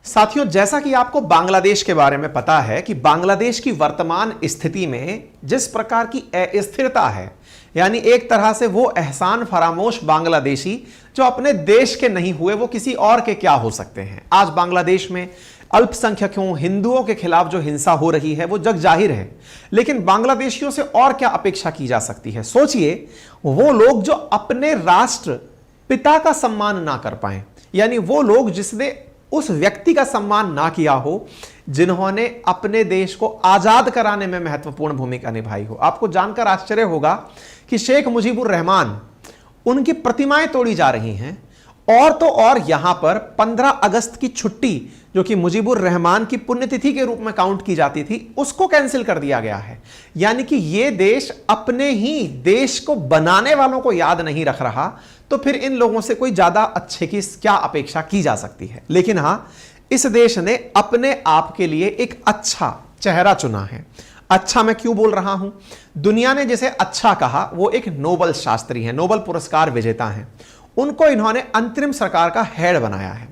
साथियों, जैसा कि आपको बांग्लादेश के बारे में पता है कि बांग्लादेश की वर्तमान स्थिति में जिस प्रकार की अस्थिरता है, यानी एक तरह से वो एहसान फरामोश बांग्लादेशी जो अपने देश के नहीं हुए वो किसी और के क्या हो सकते हैं। आज बांग्लादेश में अल्पसंख्यकों हिंदुओं के खिलाफ जो हिंसा हो रही है वो जग जाहिर है, लेकिन बांग्लादेशियों से और क्या अपेक्षा की जा सकती है। सोचिए, वो लोग जो अपने राष्ट्र पिता का सम्मान ना कर पाए, यानी वो लोग जिसने उस व्यक्ति का सम्मान ना किया हो जिन्होंने अपने देश को आजाद कराने में महत्वपूर्ण भूमिका निभाई हो। आपको जानकर आश्चर्य होगा कि शेख मुजीबुर रहमान, उनकी प्रतिमाएं तोड़ी जा रही हैं, और तो और यहां पर 15 अगस्त की छुट्टी जो कि मुजीबुर रहमान की पुण्यतिथि के रूप में काउंट की जाती थी, उसको कैंसिल कर दिया गया है। यानी कि यह देश अपने ही देश को बनाने वालों को याद नहीं रख रहा, तो फिर इन लोगों से कोई ज्यादा अच्छे की क्या अपेक्षा की जा सकती है। लेकिन हां, इस देश ने अपने आप के लिए एक अच्छा चेहरा चुना है। अच्छा मैं क्यों बोल रहा हूं? दुनिया ने जिसे अच्छा कहा वो एक नोबेल शास्त्री है, नोबेल पुरस्कार विजेता हैं, उनको इन्होंने अंतरिम सरकार का हेड बनाया है।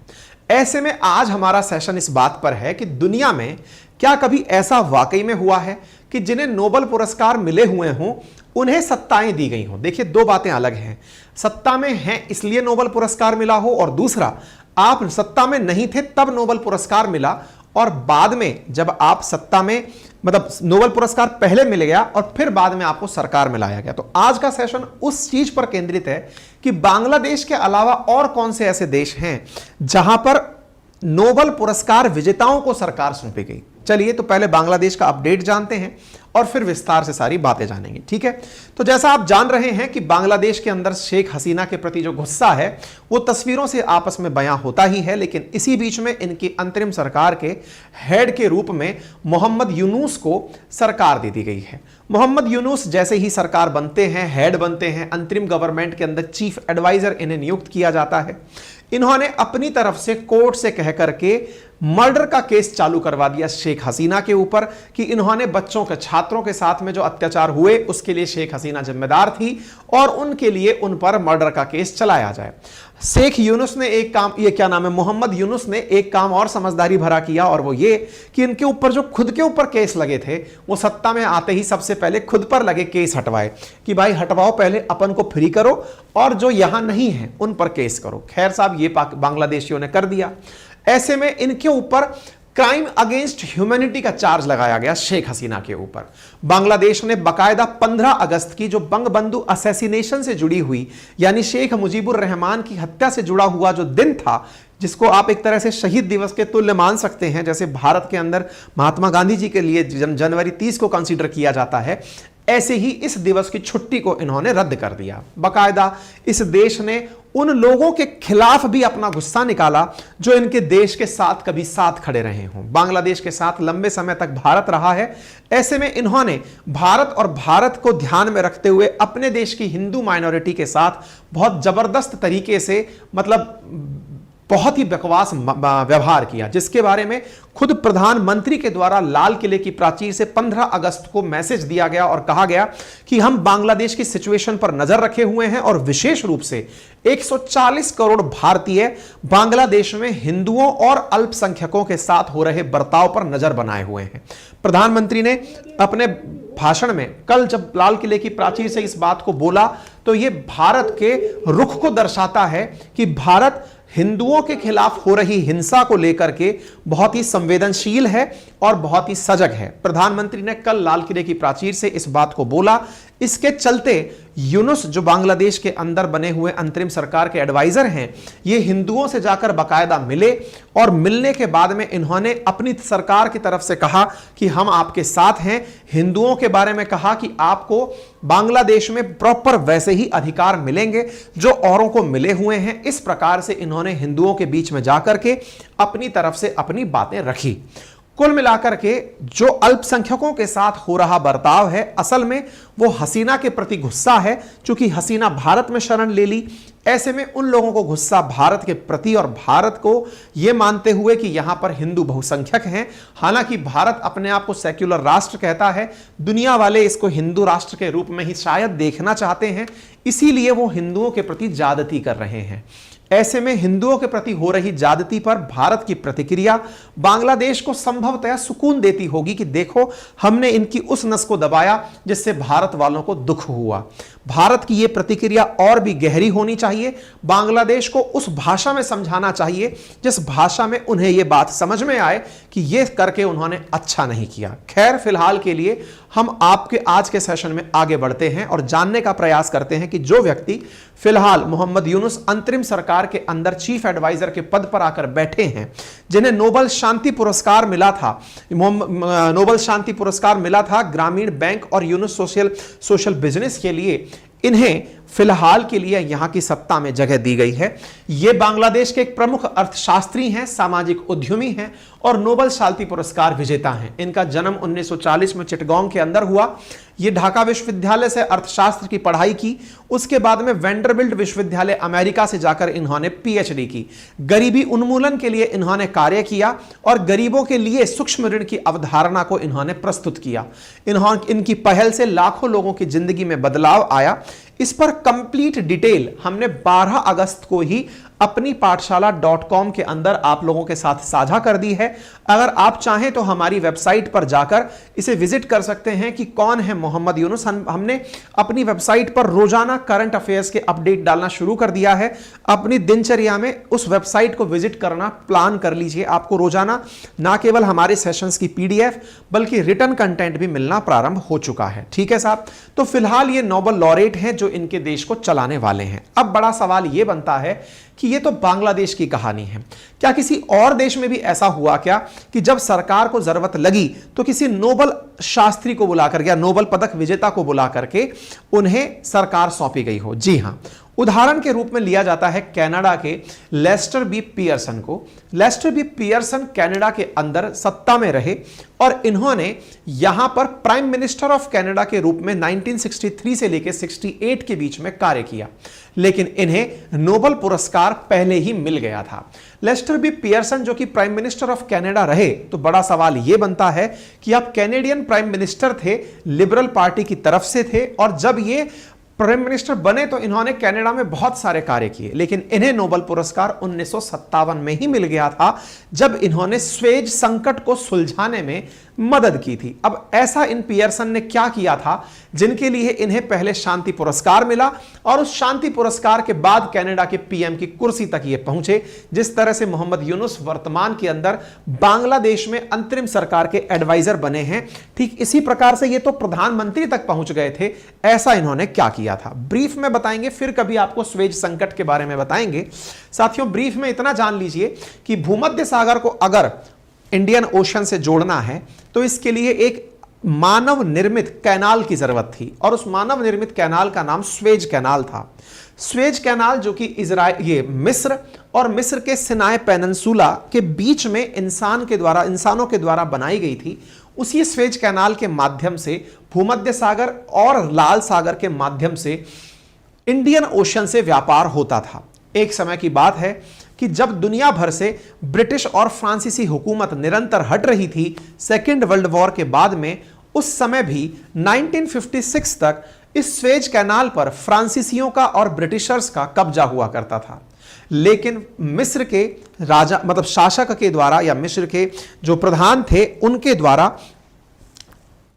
ऐसे में आज हमारा सेशन इस बात पर है कि दुनिया में क्या कभी ऐसा वाकई में हुआ है कि जिन्हें नोबेल पुरस्कार मिले हुए हों उन्हें सत्ताएं दी गई हों। देखिए, दो बातें अलग हैं। सत्ता में हैं इसलिए नोबेल पुरस्कार मिला हो, और दूसरा, आप सत्ता में नहीं थे तब नोबेल पुरस्कार मिला, और बाद में जब आप सत्ता में, मतलब नोबेल पुरस्कार पहले मिल गया और फिर बाद में आपको सरकार में लाया गया। तो आज का सेशन उस चीज पर केंद्रित है कि बांग्लादेश के अलावा और कौन से ऐसे देश हैं जहां पर नोबेल पुरस्कार विजेताओं को सरकार सौंपी गई। चलिए, तो पहले बांग्लादेश का अपडेट जानते हैं और फिर विस्तार से सारी बातें जानेंगे, ठीक है। तो जैसा आप जान रहे हैं कि बांग्लादेश के अंदर शेख हसीना के प्रति जो गुस्सा है वो तस्वीरों से आपस में बयां होता ही है, लेकिन इसी बीच में इनकी अंतरिम सरकार के हेड के रूप में मोहम्मद यूनुस को सरकार दे दी गई है। मोहम्मद यूनुस जैसे ही सरकार बनते हैं, हेड बनते हैं, अंतरिम गवर्नमेंट के अंदर चीफ एडवाइजर इन्हें नियुक्त किया जाता है। इन्होंने अपनी तरफ से कोर्ट से कह करके मर्डर का केस चालू करवा दिया शेख हसीना के ऊपर कि इन्होंने बच्चों के, छात्रों के साथ में जो अत्याचार हुए उसके लिए शेख हसीना जिम्मेदार थी और उनके लिए उन पर मर्डर का केस चलाया जाए। शेख यूनुस ने एक काम, ये क्या नाम है, मोहम्मद यूनुस ने एक काम और समझदारी भरा किया, और वो ये कि इनके ऊपर जो खुद के ऊपर केस लगे थे वो सत्ता में आते ही सबसे पहले खुद पर लगे केस हटवाए कि भाई हटवाओ, पहले अपन को फ्री करो और जो यहां नहीं है उन पर केस करो। खैर साहब, ये बांग्लादेशियों ने कर दिया। ऐसे में इनके ऊपर क्राइम अगेंस्ट ह्यूमैनिटी का चार्ज लगाया गया शेख हसीना के ऊपर। बांग्लादेश ने बकायदा 15 अगस्त की जो बंगबंधु असैसिनेशन से जुड़ी हुई, यानी शेख मुजीबुर रहमान की हत्या से जुड़ा हुआ जो दिन था, जिसको आप एक तरह से शहीद दिवस के तुल्य मान सकते हैं, जैसे भारत के अंदर महात्मा गांधी जी के लिए जनवरी 30 को कंसीडर किया जाता है, ऐसे ही इस दिवस की छुट्टी को इन्होंने रद्द कर दिया। बकायदा इस देश ने उन लोगों के खिलाफ भी अपना गुस्सा निकाला जो इनके देश के साथ कभी साथ खड़े रहे हों। बांग्लादेश के साथ लंबे समय तक भारत रहा है। ऐसे में इन्होंने भारत और भारत को ध्यान में रखते हुए अपने देश की हिंदू माइनॉरिटी के साथ बहुत जबरदस्त तरीके से, मतलब बहुत ही बकवास व्यवहार किया, जिसके बारे में खुद प्रधानमंत्री के द्वारा लाल किले की प्राचीर से 15 अगस्त को मैसेज दिया गया और कहा गया कि हम बांग्लादेश की सिचुएशन पर नजर रखे हुए हैं और विशेष रूप से 140 करोड़ भारतीय बांग्लादेश में हिंदुओं और अल्पसंख्यकों के साथ हो रहे बर्ताव पर नजर बनाए हुए हैं। प्रधानमंत्री ने अपने भाषण में कल जब लाल किले की प्राचीर से इस बात को बोला तो यह भारत के रुख को दर्शाता है कि भारत हिंदुओं के खिलाफ हो रही हिंसा को लेकर के बहुत ही संवेदनशील है और बहुत ही सजग है। प्रधानमंत्री ने कल लाल किले की प्राचीर से इस बात को बोला। इसके चलते यूनुस, जो बांग्लादेश के अंदर बने हुए अंतरिम सरकार के एडवाइजर हैं, ये हिंदुओं से जाकर बाकायदा मिले और मिलने के बाद में इन्होंने अपनी सरकार की तरफ से कहा कि हम आपके साथ हैं। हिंदुओं के बारे में कहा कि आपको बांग्लादेश में प्रॉपर वैसे ही अधिकार मिलेंगे जो औरों को मिले हुए हैं। इस प्रकार से इन्होंने हिंदुओं के बीच में जाकर के अपनी तरफ से अपनी बातें रखी। कुल मिलाकर के जो अल्पसंख्यकों के साथ हो रहा बर्ताव है, असल में वो हसीना के प्रति गुस्सा है, क्योंकि हसीना भारत में शरण ले ली। ऐसे में उन लोगों को गुस्सा भारत के प्रति और भारत को यह मानते हुए कि यहां पर हिंदू बहुसंख्यक हैं। हालांकि भारत अपने आप को सेक्युलर राष्ट्र कहता है, दुनिया वाले इसको हिंदू राष्ट्र के रूप में ही शायद देखना चाहते हैं, इसीलिए वो हिंदुओं के प्रति ज्यादती कर रहे हैं। ऐसे में हिंदुओं के प्रति हो रही ज्यादती पर भारत की प्रतिक्रिया बांग्लादेश को संभवतः सुकून देती होगी कि देखो, हमने इनकी उस नस को दबाया जिससे भारत वालों को दुख हुआ। भारत की यह प्रतिक्रिया और भी गहरी होनी चाहिए। बांग्लादेश को उस भाषा में समझाना चाहिए जिस भाषा में उन्हें यह बात समझ में आए कि यह करके उन्होंने अच्छा नहीं किया। खैर, फिलहाल के लिए हम आपके आज के सेशन में आगे बढ़ते हैं और जानने का प्रयास करते हैं कि जो व्यक्ति फिलहाल मोहम्मद यूनुस अंतरिम सरकार के अंदर चीफ एडवाइजर के पद पर आकर बैठे हैं, जिन्हें नोबेल शांति पुरस्कार मिला था, नोबेल शांति पुरस्कार मिला था ग्रामीण बैंक और यूनुस सोशल बिजनेस के लिए, इन्हें फिलहाल के लिए यहां की सत्ता में जगह दी गई है। ये बांग्लादेश के एक प्रमुख अर्थशास्त्री हैं, सामाजिक उद्यमी हैं और नोबेल शांति पुरस्कार विजेता हैं। इनका जन्म 1940 में चिटगांव के अंदर हुआ। ये ढाका विश्वविद्यालय से अर्थशास्त्र की पढ़ाई की। उसके बाद में वेंडरबिल्ट विश्वविद्यालय अमेरिका से जाकर इन्होंने पीएचडी की। गरीबी उन्मूलन के लिए इन्होंने कार्य किया और गरीबों के लिए सूक्ष्म ऋण की अवधारणा को इन्होंने प्रस्तुत किया। इनकी पहल से लाखों लोगों की जिंदगी में बदलाव आया। इस पर कंप्लीट डिटेल हमने 12 अगस्त को ही अपनी पाठशाला.com के अंदर आप लोगों के साथ साझा कर दी है। अगर आप चाहें तो हमारी वेबसाइट पर जाकर इसे विजिट कर सकते हैं कि कौन है मोहम्मद यूनुस। हमने अपनी वेबसाइट पर रोजाना करंट अफेयर्स के अपडेट डालना शुरू कर दिया है। अपनी दिनचर्या में उस वेबसाइट को विजिट करना प्लान कर लीजिए। आपको रोजाना ना केवल हमारे सेशंस की पीडीएफ बल्कि रिटर्न कंटेंट भी मिलना प्रारंभ हो चुका है। ठीक है साहब, तो फिलहाल ये नोबेल लॉरेट हैं जो इनके देश को चलाने वाले हैं। अब बड़ा सवाल यह बनता है कि ये तो बांग्लादेश की कहानी है, क्या किसी और देश में भी ऐसा हुआ क्या कि जब सरकार को जरूरत लगी तो किसी नोबेल शास्त्री को बुलाकर या नोबेल पदक विजेता को बुला करके उन्हें सरकार सौंपी गई हो? जी हां, उदाहरण के रूप में लिया जाता है कनाडा के लेस्टर बी पियर्सन को। लेस्टर बी पियर्सन कनाडा के अंदर सत्ता में रहे और इन्होंने यहां पर प्राइम मिनिस्टर ऑफ कनाडा के रूप में 1963 से लेकर 68 के बीच में कार्य किया, लेकिन इन्हें नोबेल पुरस्कार पहले ही मिल गया था। लेस्टर बी पियर्सन जो कि प्राइम मिनिस्टर ऑफ कनाडा रहे, तो बड़ा सवाल यह बनता है कि आप कैनेडियन प्राइम मिनिस्टर थे, लिबरल पार्टी की तरफ से थे और जब ये प्राइम मिनिस्टर बने तो इन्होंने कनाडा में बहुत सारे कार्य किए, लेकिन इन्हें नोबेल पुरस्कार 1957 में ही मिल गया था जब इन्होंने स्वेज संकट को सुलझाने में मदद की थी। अब ऐसा इन पियर्सन ने क्या किया था जिनके लिए इन्हें पहले शांति पुरस्कार मिला और उस शांति पुरस्कार के बाद कनाडा के पीएम की कुर्सी तक ये पहुंचे। जिस तरह से मोहम्मद यूनुस वर्तमान के अंदर बांग्लादेश में अंतरिम सरकार के एडवाइजर बने हैं, ठीक इसी प्रकार से ये तो प्रधानमंत्री तक पहुंच गए थे। ऐसा इन्होंने क्या किया था ब्रीफ में बताएंगे, फिर कभी आपको स्वेज संकट के बारे में बताएंगे। साथियों, ब्रीफ में इतना जान लीजिए कि भूमध्य सागर को अगर इंडियन ओशन से जोड़ना है तो इसके लिए एक मानव निर्मित कैनाल की जरूरत थी और उस मानव निर्मित कैनाल का नाम स्वेज कैनाल था। स्वेज कैनाल जो कि मिस्र और मिस्र के सिनाई पेनिनसुला के बीच में इंसानों के द्वारा बनाई गई थी। उसी स्वेज कैनाल के माध्यम से भूमध्य सागर और लाल सागर के माध्यम से इंडियन ओशन से व्यापार होता था। एक समय की बात है कि जब दुनिया भर से ब्रिटिश और फ्रांसीसी हुकूमत निरंतर हट रही थी सेकेंड वर्ल्ड वॉर के बाद में, उस समय भी 1956 तक इस स्वेज कैनाल पर फ्रांसीसियों का और ब्रिटिशर्स का कब्जा हुआ करता था। लेकिन मिस्र के राजा शासक के द्वारा या मिस्र के जो प्रधान थे उनके द्वारा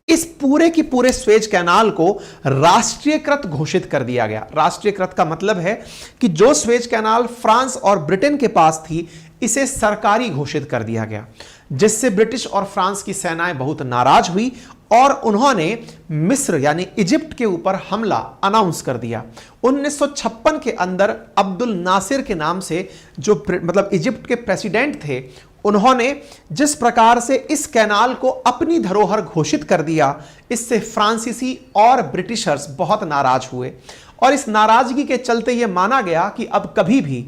इस पूरे की पूरे स्वेज कैनाल को राष्ट्रीयकृत घोषित कर दिया गया। राष्ट्रीयकृत का मतलब है कि जो स्वेज कैनाल फ्रांस और ब्रिटेन के पास थी इसे सरकारी घोषित कर दिया गया, जिससे ब्रिटिश और फ्रांस की सेनाएं बहुत नाराज हुई और उन्होंने मिस्र यानी इजिप्ट के ऊपर हमला अनाउंस कर दिया। 1956 के अंदर अब्दुल नासिर के नाम से जो इजिप्ट के प्रेसिडेंट थे, उन्होंने जिस प्रकार से इस कैनाल को अपनी धरोहर घोषित कर दिया, इससे फ्रांसीसी और ब्रिटिशर्स बहुत नाराज हुए और इस नाराजगी के चलते यह माना गया कि अब कभी भी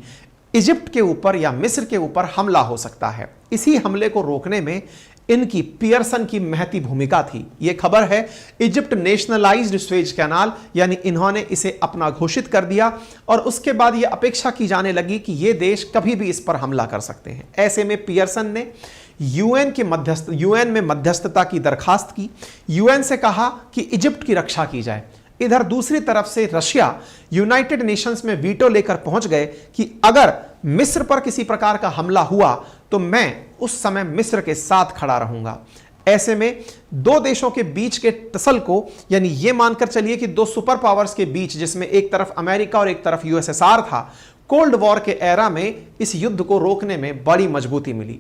इजिप्ट के ऊपर या मिस्र के ऊपर हमला हो सकता है। इसी हमले को रोकने में इनकी पियर्सन की महती भूमिका थी। यह खबर है इजिप्ट नेशनलाइज्ड स्वेज कैनाल, यानी इन्होंने इसे अपना घोषित कर दिया और उसके बाद यह अपेक्षा की जाने लगी कि यह देश कभी भी इस पर हमला कर सकते हैं। ऐसे में पियर्सन ने यूएन में मध्यस्थता की दरखास्त की। यूएन से कहा कि इजिप्ट की रक्षा की जाए। इधर दूसरी तरफ से रशिया यूनाइटेड नेशंस में वीटो लेकर पहुंच गए कि अगर मिस्र पर किसी प्रकार का हमला हुआ तो मैं उस समय मिस्र के साथ खड़ा रहूंगा। ऐसे में दो देशों के बीच के टसल को, यानी यह मानकर चलिए कि दो सुपर पावर्स के बीच, जिसमें एक तरफ अमेरिका और एक तरफ यूएसएसआर था, कोल्ड वॉर के एरा में इस युद्ध को रोकने में बड़ी मजबूती मिली।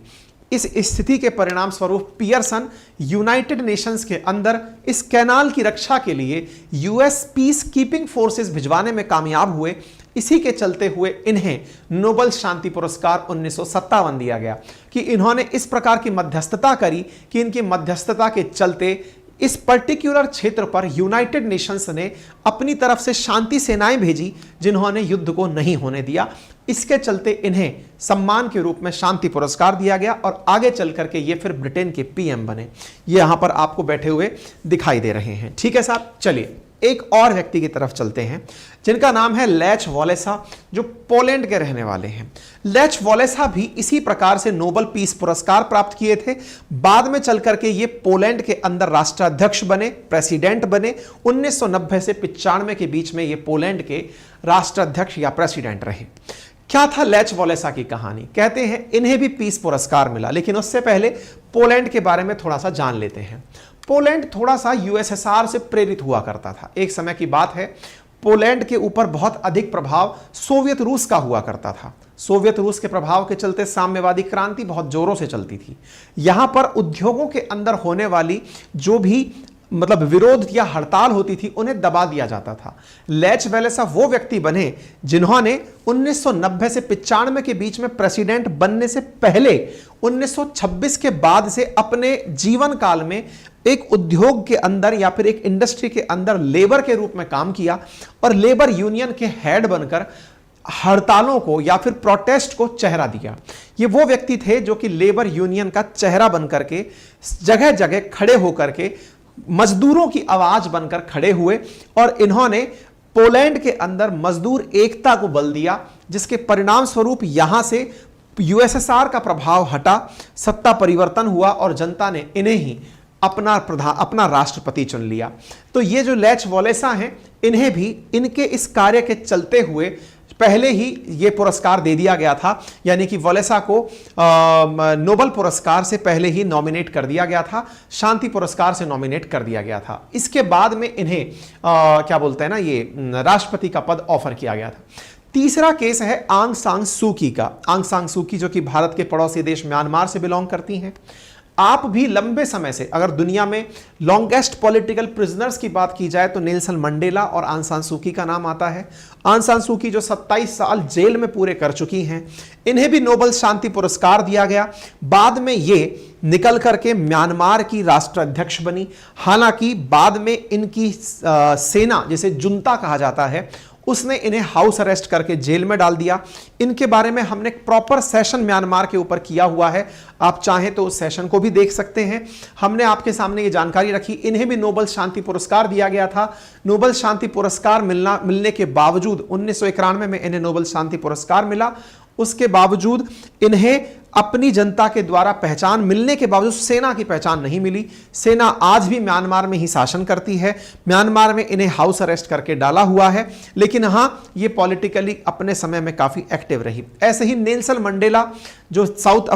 इस स्थिति के परिणाम स्वरूप पियर्सन यूनाइटेड नेशंस के अंदर इस कैनाल की रक्षा के लिए यूएस पीस कीपिंग फोर्सेस भिजवाने में कामयाब हुए। इसी के चलते हुए इन्हें नोबेल शांति पुरस्कार 1957 दिया गया कि इन्होंने इस प्रकार की मध्यस्थता करी कि इनकी मध्यस्थता के चलते इस पर्टिकुलर क्षेत्र पर यूनाइटेड नेशंस ने अपनी तरफ से शांति सेनाएं भेजी जिन्होंने युद्ध को नहीं होने दिया। इसके चलते इन्हें सम्मान के रूप में शांति पुरस्कार दिया गया और आगे चल करके ये फिर ब्रिटेन के पीएम बने। ये यहां पर आपको बैठे हुए दिखाई दे रहे हैं। ठीक है साहब, चलिए एक और व्यक्ति की तरफ चलते हैं जिनका नाम है लेच वॉलेसा, जो पोलैंड के रहने वाले हैं। लेच वॉलेसा भी इसी प्रकार से नोबेल पीस पुरस्कार प्राप्त किए थे। बाद में चल करके ये पोलैंड के अंदर राष्ट्राध्यक्ष बने, प्रेसिडेंट बने। 1990 से 95 के बीच में ये पोलैंड के राष्ट्राध्यक्ष या प्रेसिडेंट रहे। क्या था लेच वॉलेसा की कहानी? कहते हैं इन्हें भी पीस पुरस्कार मिला, लेकिन उससे पहले पोलैंड के बारे में थोड़ा सा जान लेते हैं। पोलैंड थोड़ा सा यूएसएसआर से प्रेरित हुआ करता था। एक समय की बात है, पोलैंड के ऊपर बहुत अधिक प्रभाव सोवियत रूस का हुआ करता था। सोवियत रूस के प्रभाव के चलते साम्यवादी क्रांति बहुत जोरों से चलती थी। यहां पर उद्योगों के अंदर होने वाली जो भी विरोध या हड़ताल होती थी उन्हें दबा दिया जाता था। लेच वॉलेसा वो व्यक्ति बने जिन्होंने 1990 से 95 के बीच में प्रेसिडेंट बनने से पहले 1926 के बाद से अपने जीवन काल में एक उद्योग के अंदर या फिर एक इंडस्ट्री के अंदर लेबर के रूप में काम किया और लेबर यूनियन के हेड बनकर हड़तालों को या फिर प्रोटेस्ट को चेहरा दिया। ये वो व्यक्ति थे जो कि लेबर यूनियन का चेहरा बनकर के जगह जगह खड़े होकर के मजदूरों की आवाज बनकर खड़े हुए और इन्होंने पोलैंड के अंदर मजदूर एकता को बल दिया, जिसके परिणाम स्वरूप यहां से यूएसएसआर का प्रभाव हटा, सत्ता परिवर्तन हुआ और जनता ने इन्हें ही अपना राष्ट्रपति चुन लिया। तो ये जो लेच वॉलेसा हैं, इन्हें भी इनके इस कार्य के चलते हुए पहले ही ये पुरस्कार दे दिया गया था, यानी कि वॉलेसा को नोबेल पुरस्कार से पहले ही नॉमिनेट कर दिया गया था, शांति पुरस्कार से नॉमिनेट कर दिया गया था। इसके बाद में इन्हें क्या बोलते हैं ना, ये राष्ट्रपति का पद ऑफर किया गया था। तीसरा केस है आंग सान सू की का। आंग सान सू की जो कि भारत के पड़ोसी देश म्यांमार से बिलोंग करती हैं। आप भी लंबे समय से, अगर दुनिया में लॉन्गेस्ट पॉलिटिकल प्रिजनर्स की बात की जाए तो नेल्सन मंडेला और आंग सान सू की का नाम आता है। आंग सान सू की जो 27 साल जेल में पूरे कर चुकी हैं, इन्हें भी नोबेल शांति पुरस्कार दिया गया। बाद में ये निकल करके म्यांमार की राष्ट्राध्यक्ष बनी। हालांकि बाद में इनकी सेना, जिसे जुंता कहा जाता है, उसने इन्हें हाउस अरेस्ट करके जेल में डाल दिया। इनके बारे में हमने एक प्रॉपर सेशन म्यांमार के ऊपर किया हुआ है, आप चाहें तो उस सेशन को भी देख सकते हैं। हमने आपके सामने ये जानकारी रखी। इन्हें भी नोबेल शांति पुरस्कार दिया गया था। नोबेल शांति पुरस्कार मिलने के बावजूद 1991 में इन्हें नोबेल शांति पुरस्कार मिला। उसके बावजूद इन्हें अपनी जनता के द्वारा पहचान मिलने के बावजूद सेना की पहचान नहीं मिली। सेना आज भी म्यांमार में ही शासन करती है। म्यांमार में इन्हें हाउस अरेस्ट करके डाला हुआ है, लेकिन हां, ये पॉलिटिकली अपने समय में काफी एक्टिव रही। ऐसे ही नेल्सन मंडेला, जो साउथ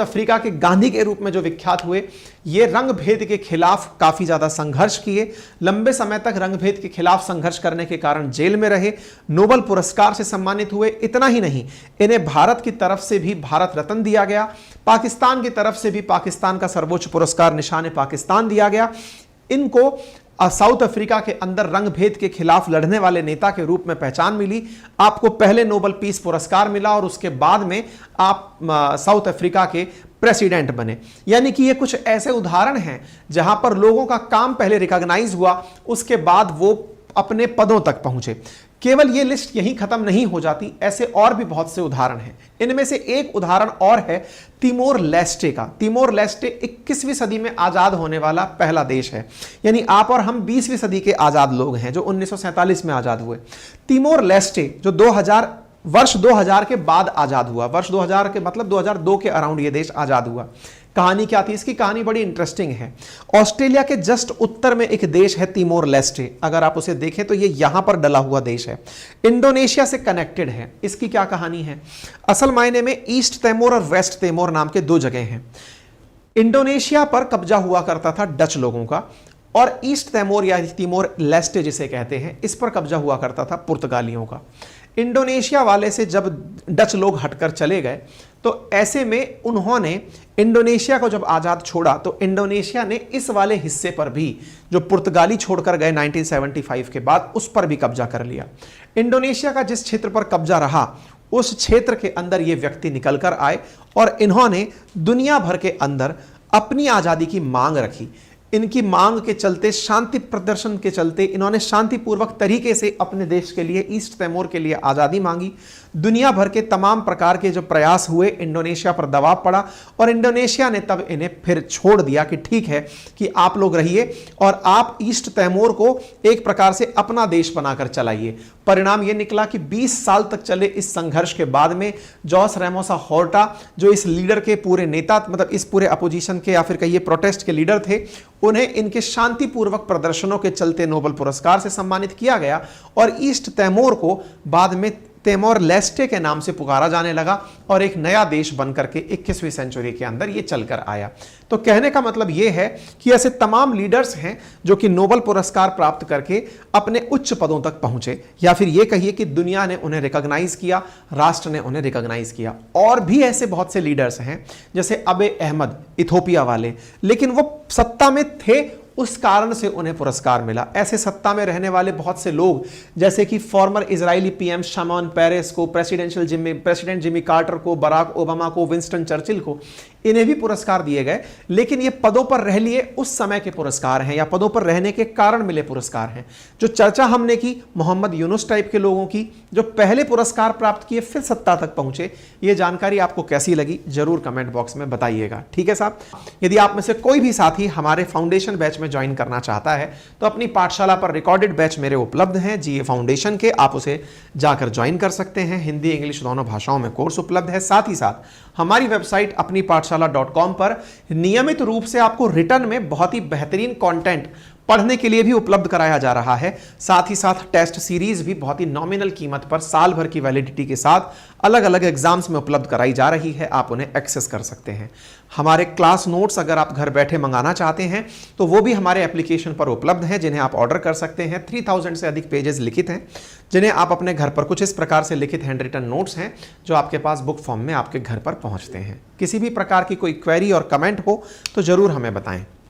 अफ्रीका के गांधी के रूप में जो विख्यात हुए, ये रंग भेद के खिलाफ काफी ज्यादा संघर्ष किए। लंबे समय तक रंग भेद के खिलाफ संघर्ष करने के कारण जेल में रहे। नोबेल पुरस्कार से सम्मानित हुए। इतना ही नहीं, इन्हें भारत की तरफ से भी भारत रत्न दिया गया। पाकिस्तान की तरफ से भी पाकिस्तान का सर्वोच्च पुरस्कार निशान पाकिस्तान दिया गया। इनको साउथ अफ्रीका के अंदर रंग भेद के खिलाफ लड़ने वाले नेता के रूप में पहचान मिली। आपको पहले नोबेल पीस पुरस्कार मिला और उसके बाद में आप साउथ अफ्रीका के प्रेसिडेंट बने। यानी कि ये कुछ ऐसे उदाहरण हैं जहां पर लोगों का काम पहले रिकॉग्नाइज हुआ, उसके बाद वो अपने पदों तक पहुंचे। केवल ये लिस्ट यहीं खत्म नहीं हो जाती, ऐसे और भी बहुत से उदाहरण हैं। इनमें से एक उदाहरण और है तिमोर लेस्टे का। तिमोर लेस्टे 21वीं सदी में आजाद होने वाला पहला देश है। यानी आप और हम 20वीं सदी के आजाद लोग हैं जो 1947 में आजाद हुए। तिमोर लेस्टे जो वर्ष 2000 के बाद आजाद हुआ, वर्ष 2000 के मतलब 2002 के अराउंड ये देश आजाद हुआ। कहानी क्या थी इसकी? कहानी बड़ी इंटरेस्टिंग है। ऑस्ट्रेलिया के जस्ट उत्तर में एक देश है तिमोर लेस्टे, अगर आप उसे देखें तो ये यहां पर डला हुआ देश है, इंडोनेशिया से कनेक्टेड है। इसकी क्या कहानी है? असल मायने में ईस्ट तिमोर और वेस्ट तिमोर नाम के दो जगह हैं। इंडोनेशिया पर कब्जा हुआ करता था डच लोगों का, और ईस्ट तिमोर या तिमोर लेस्टे जिसे कहते हैं, इस पर कब्जा हुआ करता था पुर्तगालियों का। इंडोनेशिया वाले से जब डच लोग हटकर चले गए तो ऐसे में उन्होंने इंडोनेशिया को जब आज़ाद छोड़ा तो इंडोनेशिया ने इस वाले हिस्से पर भी जो पुर्तगाली छोड़कर गए 1975 के बाद, उस पर भी कब्जा कर लिया। इंडोनेशिया का जिस क्षेत्र पर कब्जा रहा उस क्षेत्र के अंदर ये व्यक्ति निकलकर आए और इन्होंने दुनिया भर के अंदर अपनी आज़ादी की मांग रखी। इनकी मांग के चलते, शांति प्रदर्शन के चलते, इन्होंने शांतिपूर्वक तरीके से अपने देश के लिए, ईस्ट तिमोर के लिए आज़ादी मांगी। दुनिया भर के तमाम प्रकार के जो प्रयास हुए, इंडोनेशिया पर दबाव पड़ा और इंडोनेशिया ने तब इन्हें फिर छोड़ दिया कि ठीक है कि आप लोग रहिए और आप ईस्ट तिमोर को एक प्रकार से अपना देश बनाकर चलाइए। परिणाम यह निकला कि 20 साल तक चले इस संघर्ष के बाद में जोस रेमोसा होर्टा, जो इस लीडर के पूरे नेता, मतलब इस पूरे अपोजिशन के या फिर कहिए प्रोटेस्ट के लीडर थे, उन्हें इनके शांतिपूर्वक प्रदर्शनों के चलते नोबेल पुरस्कार से सम्मानित किया गया और ईस्ट तिमोर को बाद में तिमोर लेस्टे के नाम से पुकारा जाने लगा और एक नया देश बनकर के 21वीं सेंचुरी के अंदर ये चलकर आया। तो कहने का मतलब ये है कि ऐसे तमाम लीडर्स हैं जो कि नोबेल पुरस्कार प्राप्त करके अपने उच्च पदों तक पहुंचे, या फिर ये कहिए कि दुनिया ने उन्हें रिकॉग्नाइज किया, राष्ट्र ने उन्हें रिकॉग्नाइज किया। और भी ऐसे बहुत से लीडर्स हैं जैसे अबे अहमद, इथोपिया वाले, लेकिन वो सत्ता में थे, उस कारण से उन्हें पुरस्कार मिला। ऐसे सत्ता में रहने वाले बहुत से लोग जैसे कि farmer Israeli PM Shamon Perez को, प्रेसिडेंट जिमी कार्टर को, बराक ओबामा को, विंस्टन चर्चिल को, इन्हें भी पुरस्कार दिए गए। लेकिन ये पदों पर रह लिए उस समय के पुरस्कार हैं या पदों पर रहने के कारण मिले पुरस्कार हैं। जो चर्चा हमने की मोहम्मद यूनुस टाइप के लोगों की, जो पहले पुरस्कार प्राप्त किए फिर सत्ता तक पहुंचे, ये जानकारी आपको कैसी लगी जरूर कमेंट बॉक्स में बताइएगा। ठीक है साहब, यदि आप में से कोई भी साथी हमारे फाउंडेशन बैच में ज्वाइन करना चाहता है तो अपनी पाठशाला पर रिकॉर्डेड बैच मेरे उपलब्ध हैं जीए फाउंडेशन के, आप उसे जाकर ज्वाइन कर सकते हैं। हिंदी इंग्लिश दोनों भाषाओं में कोर्स उपलब्ध है। साथ ही साथ हमारी वेबसाइट अपनी पाठशाला.com पर नियमित रूप से आपको रिटर्न में बहुत ही बेहतरीन कंटेंट पढ़ने के लिए भी उपलब्ध कराया जा रहा है। साथ ही साथ टेस्ट सीरीज भी बहुत ही नॉमिनल कीमत पर साल भर की वैलिडिटी के साथ अलग अलग एग्जाम्स में उपलब्ध कराई जा रही है, आप उन्हें एक्सेस कर सकते हैं। हमारे क्लास नोट्स अगर आप घर बैठे मंगाना चाहते हैं तो वो भी हमारे एप्लीकेशन पर उपलब्ध हैं, जिन्हें आप ऑर्डर कर सकते हैं। 3000 से अधिक पेजेस लिखित हैं, जिन्हें आप अपने घर पर, कुछ इस प्रकार से लिखित हैंड रिटन नोट्स हैं जो आपके पास बुक फॉर्म में आपके घर पर पहुंचते हैं। किसी भी प्रकार की कोई क्वेरी और कमेंट हो तो जरूर हमें बताएं।